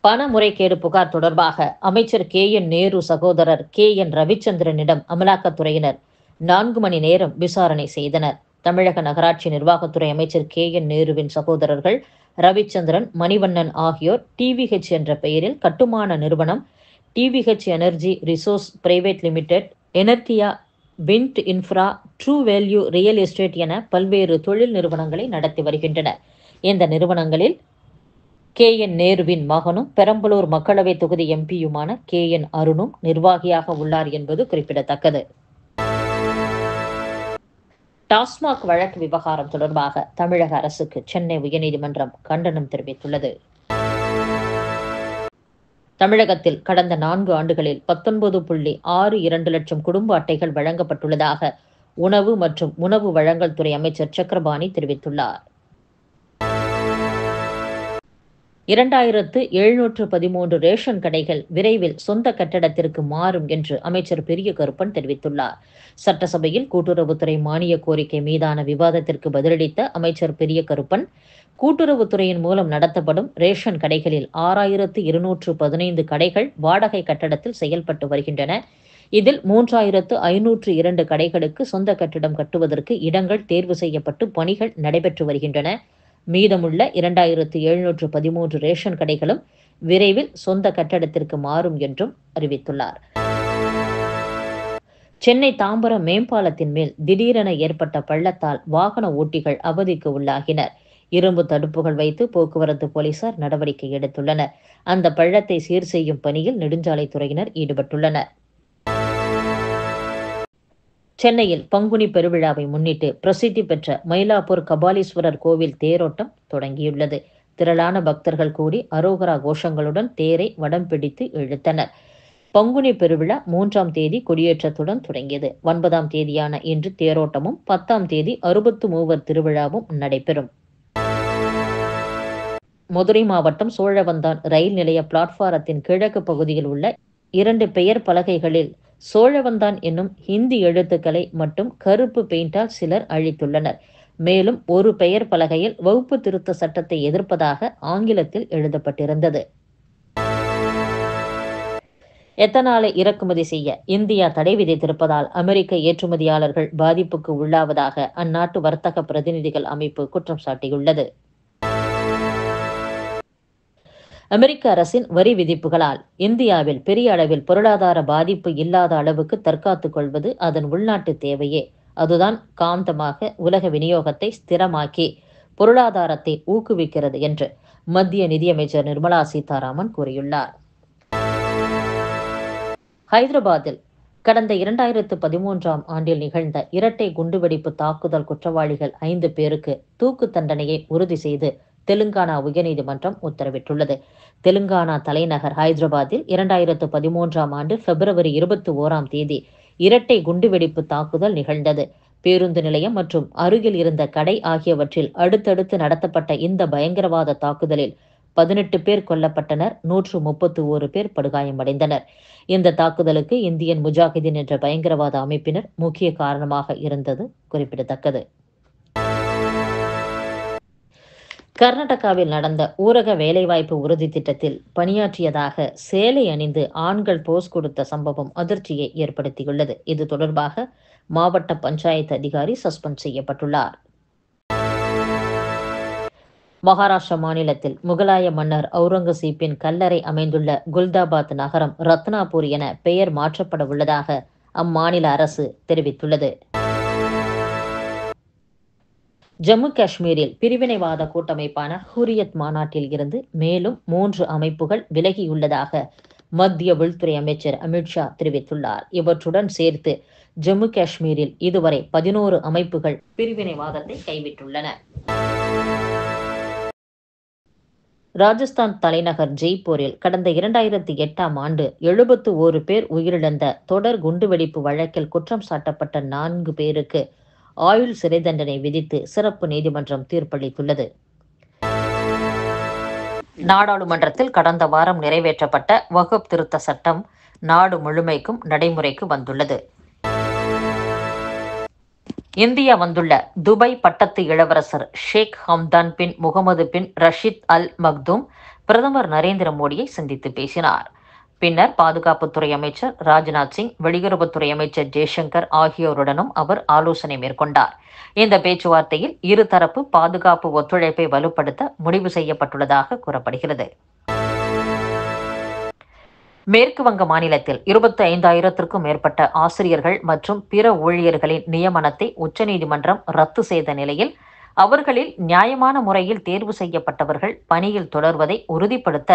பண முறைகேடு புகார் தொடர்பாக அமைச்சர் நேரு சகோதரர் ரவிச்சந்திரனிடம் அமலாக்கத்துறையினர் 4 மணி நேரம் விசாரணை செய்தனர். தமிழக நகராட்சி நிர்வாகத்துறை அமைச்சர் நேருவின் சகோதரர்கள் ரவிச்சந்திரன், மணிவண்ணன் ஆகியோர் டிவிஹெச் என்ற பெயரில் கட்டுமான நிறுவனம் TVH energy resource private limited, எனர்டியா, wind infra, true value real estate என பல்வேறு தொழில் நிறுவனங்களை நடத்தி வருகின்றனர். இந்த நிறுவனங்களில் நேருவின் மகனும் பெரம்பலூர் மக்களவை தொகுதி எம்பியுமான அருணும் நிர்வாகியாக உள்ளார் என்பது குறிப்பிடத்தக்கது. டாஸ்மாக் வழக்கு விவகாரம் தொடர்பாக தமிழக அரசுக்கு சென்னை உயர்நீதிமன்றம் கண்டனம் தெரிவித்துள்ளது. தமிழகத்தில் கடந்த 4 ஆண்டுகளில் 19.62 லட்சம் குடும்ப அட்டைகள் வழங்கப்பட்டுள்ளதாக உணவு மற்றும் உணவு வழங்கல் துறை அமைச்சர் சக்கரபாணி தெரிவித்துள்ளார். 2713 ரேஷன் கடைகள் விரைவில் சொந்த கட்டடத்திற்கு மாறும் என்று அமைச்சர் பெரிய கருப்பன் தெரிவித்துள்ளார். சட்டசபையில் கூட்டுறவுத்துறை மானிய கோரிக்கை மீதான விவாதத்திற்கு பதிலளித்த அமைச்சர் பெரிய கருப்பன், கூட்டுறவுத்துறையின் மூலம் நடத்தப்படும் ரேஷன் கடைகளில் 6215 கடைகள் வாடகை கட்டடத்தில் செயல்பட்டு வருகின்றன. இதில் 3502 கடைகளுக்கு சொந்த கட்டிடம் கட்டுவதற்கு இடங்கள் தேர்வு செய்யப்பட்டு பணிகள் நடைபெற்று வருகின்றன. மீதமுள்ள 2713 ரேஷன் கடைகளும் விரைவில் சொந்த கட்டடத்திற்கு மாறும் என்றும் அறிவித்துள்ளார். சென்னை தாம்பரம் மேம்பாலத்தின் மேல் திடீரென ஏற்பட்ட பள்ளத்தால் வாகன ஓட்டிகள் அவதிக்கு உள்ளாகினர். இரும்பு தடுப்புகள் வைத்து போக்குவரத்து போலீசார் நடவடிக்கை எடுத்துள்ளனர். அந்த பள்ளத்தை சீர் செய்யும் பணியில் நெடுஞ்சாலைத்துறையினர் ஈடுபட்டுள்ளனர். சென்னையில் பங்குனி பெருவிழாவை முன்னிட்டு பிரசித்தி பெற்ற மயிலாப்பூர் கபாலீஸ்வரர் கோவில் தேரோட்டம் தொடங்கியுள்ளது. திரளான பக்தர்கள் கூடி அரோகரா கோஷங்களுடன் தேரை வடம் பிடித்து இழுத்தனர். பங்குனி பெருவிழா 3ஆம் தேதி கொடியேற்றத்துடன் தொடங்கியது. 9ஆம் தேதியான இன்று தேரோட்டமும் 10ஆம் தேதி 63 திருவிழாவும் நடைபெறும். மதுரை மாவட்டம் சோழவந்தான் ரயில் நிலைய பிளாட்பாரத்தின் கிழக்கு பகுதியில் உள்ள 2 பெயர் பலகைகளில் சோழவந்தான் என்னும் ஹிந்தி எழுத்துக்களை மட்டும் கருப்பு பெயிண்டால் சிலர் அழித்துள்ளனர். மேலும் ஒரு பெயர் பலகையில் வகுப்பு திருத்த சட்டத்தை எதிர்ப்பதாக ஆங்கிலத்தில் எழுதப்பட்டிருந்தது. எத்தனாலை இறக்குமதி செய்ய இந்தியா தடை விதித்திருப்பதால் அமெரிக்க ஏற்றுமதியாளர்கள் பாதிப்புக்கு உள்ளாவதாக அந்நாட்டு வர்த்தக பிரதிநிதிகள் அமைப்பு குற்றம் சாட்டியுள்ளது. அமெரிக்க அரசின் வரி விதிப்புகளால் இந்தியாவில் பெரிய அளவில் பொருளாதார பாதிப்பு இல்லாத அளவுக்கு தற்காத்துக் கொள்வது அதன் உள்நாட்டு தேவையே. அதுதான் காந்தமாக உலக விநியோகத்தை ஸ்திரமாக்கி பொருளாதாரத்தை ஊக்குவிக்கிறது என்று மத்திய நிதியமைச்சர் நிர்மலா சீதாராமன் கூறியுள்ளார். ஹைதராபாத்தில் கடந்த 2013ஆம் ஆண்டில் நிகழ்ந்த இரட்டை குண்டுவெடிப்பு தாக்குதல் குற்றவாளிகள் 5 பேருக்கு தூக்கு தண்டனையை உறுதி செய்து தெலுங்கானா உயர்நீதிமன்றம் உத்தரவிட்டுள்ளது. தெலுங்கானா தலைநகர் ஹைதராபாத்தில் 2013ஆம் ஆண்டு பிப்ரவரி 21ஆம் தேதி இரட்டை குண்டுவெடிப்பு தாக்குதல் நிகழ்ந்தது. பேருந்து நிலையம் மற்றும் அருகில் இருந்த கடை ஆகியவற்றில் அடுத்தடுத்து நடத்தப்பட்ட இந்த பயங்கரவாத தாக்குதலில் 18 பேர் கொல்லப்பட்டனர், 131 பேர் படுகாயமடைந்தனர். இந்த தாக்குதலுக்கு இந்தியன் முஜாஹிதீன் என்ற பயங்கரவாத அமைப்பினர் முக்கிய காரணமாக இருந்தது குறிப்பிடத்தக்கது. கர்நாடகாவில் நடந்த ஊரக வேலைவாய்ப்பு உறுதி திட்டத்தில் பணியாற்றியதாக சேலை அணிந்து ஆண்கள் போஸ் கொடுத்த சம்பவம் அதிர்ச்சியை ஏற்படுத்தியுள்ளது. இது தொடர்பாக மாவட்ட பஞ்சாயத்து அதிகாரி சஸ்பெண்ட் செய்யப்பட்டுள்ளார். மகாராஷ்டிரா மாநிலத்தில் முகலாய மன்னர் அவுரங்கசீப்பின் கல்லறை அமைந்துள்ள குல்தாபாத் நகரம் ரத்னாபூர் என பெயர் மாற்றப்பட உள்ளதாக அம்மாநில அரசு தெரிவித்துள்ளது. ஜம்மு காஷ்மீரில் பிரிவினைவாத கூட்டமைப்பான ஹுரியத் மாநாட்டில் இருந்து மேலும் 3 அமைப்புகள் விலகியுள்ளதாக மத்திய உள்துறை அமைச்சர் அமித்ஷா தெரிவித்துள்ளார். இவற்றுடன் சேர்த்து ஜம்மு காஷ்மீரில் இதுவரை 11 அமைப்புகள் பிரிவினைவாதத்தை கைவிட்டுள்ளன. ராஜஸ்தான் தலைநகர் ஜெய்ப்பூரில் கடந்த 2008ஆம் ஆண்டு 71 பேர் உயிரிழந்த தொடர் குண்டுவெடிப்பு வழக்கில் குற்றம் சாட்டப்பட்ட 4 பேருக்கு ஆயுள் சிறை தண்டனை விதித்து சிறப்பு நீதிமன்றம் தீர்ப்பளித்துள்ளது. நாடாளுமன்றத்தில் கடந்த வாரம் நிறைவேற்றப்பட்ட வக்ஃப் திருத்த சட்டம் நாடு முழுமைக்கும் நடைமுறைக்கு வந்துள்ளது. இந்தியா வந்துள்ள துபாய் பட்டத்து இளவரசர் ஷேக் ஹம்தான் பின் முகமது பின் ரஷீத் அல் மக்தூம் பிரதமர் நரேந்திர மோடியை சந்தித்து பேசினார். பின்னர் பாதுகாப்புத்துறை அமைச்சர் ராஜ்நாத் சிங், வெளியுறவுத்துறை அமைச்சர் ஜெய்சங்கர் ஆகியோருடனும் அவர் ஆலோசனை மேற்கொண்டார். இந்த பேச்சுவார்த்தையில் இருதரப்பு பாதுகாப்பு ஒத்துழைப்பை வலுப்படுத்த முடிவு செய்யப்பட்டுள்ளதாக கூறப்படுகிறது. மேற்கு வங்க மாநிலத்தில் 25,000க்கும் மேற்பட்ட ஆசிரியர்கள் மற்றும் பிற ஊழியர்களின் நியமனத்தை உச்சநீதிமன்றம் ரத்து செய்த நிலையில் அவர்களில் நியாயமான முறையில் தேர்வு செய்யப்பட்டவர்கள் பணியில் தொடர்வதை உறுதிப்படுத்த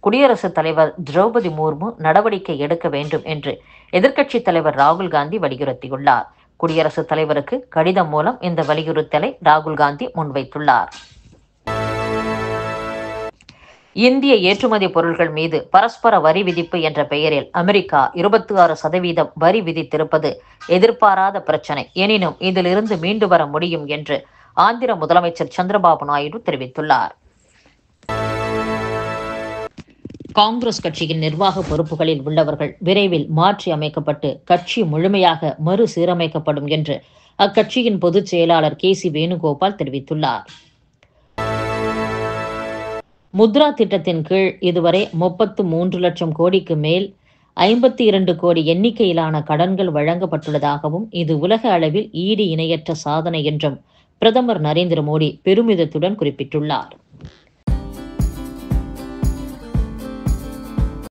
குடியரசுத் தலைவர் திரௌபதி முர்மு நடவடிக்கை எடுக்க வேண்டும் என்று எதிர்க்கட்சித் தலைவர் ராகுல் காந்தி வலியுறுத்தியுள்ளார். குடியரசுத் தலைவருக்கு கடிதம் மூலம் இந்த வலியுறுத்தலை ராகுல் காந்தி முன்வைத்துள்ளார். இந்திய ஏற்றுமதி பொருட்கள் மீது பரஸ்பர வரி விதிப்பு என்ற பெயரில் அமெரிக்கா 26% வரி விதித்திருப்பது எதிர்பாராத பிரச்சனை. எனினும் இதிலிருந்து மீண்டு வர முடியும் என்று ஆந்திர முதலமைச்சர் சந்திரபாபு நாயுடு தெரிவித்துள்ளார். காங்கிரஸ் கட்சியின் நிர்வாக பொறுப்புகளில் உள்ளவர்கள் விரைவில் மாற்றி அமைக்கப்பட்டு கட்சி முழுமையாக மறுசீரமைக்கப்படும் என்று அக்கட்சியின் பொதுச் செயலாளர் KC வேணுகோபால் தெரிவித்துள்ளார். முத்ரா திட்டத்தின் கீழ் இதுவரை 33 லட்சம் கோடிக்கு மேல் 52 கோடி எண்ணிக்கையிலான கடன்கள் வழங்கப்பட்டுள்ளதாகவும் இது உலக அளவில் ஈடு இணையற்ற சாதனை என்றும் பிரதமர் நரேந்திர மோடி பெருமிதத்துடன் குறிப்பிட்டுள்ளார்.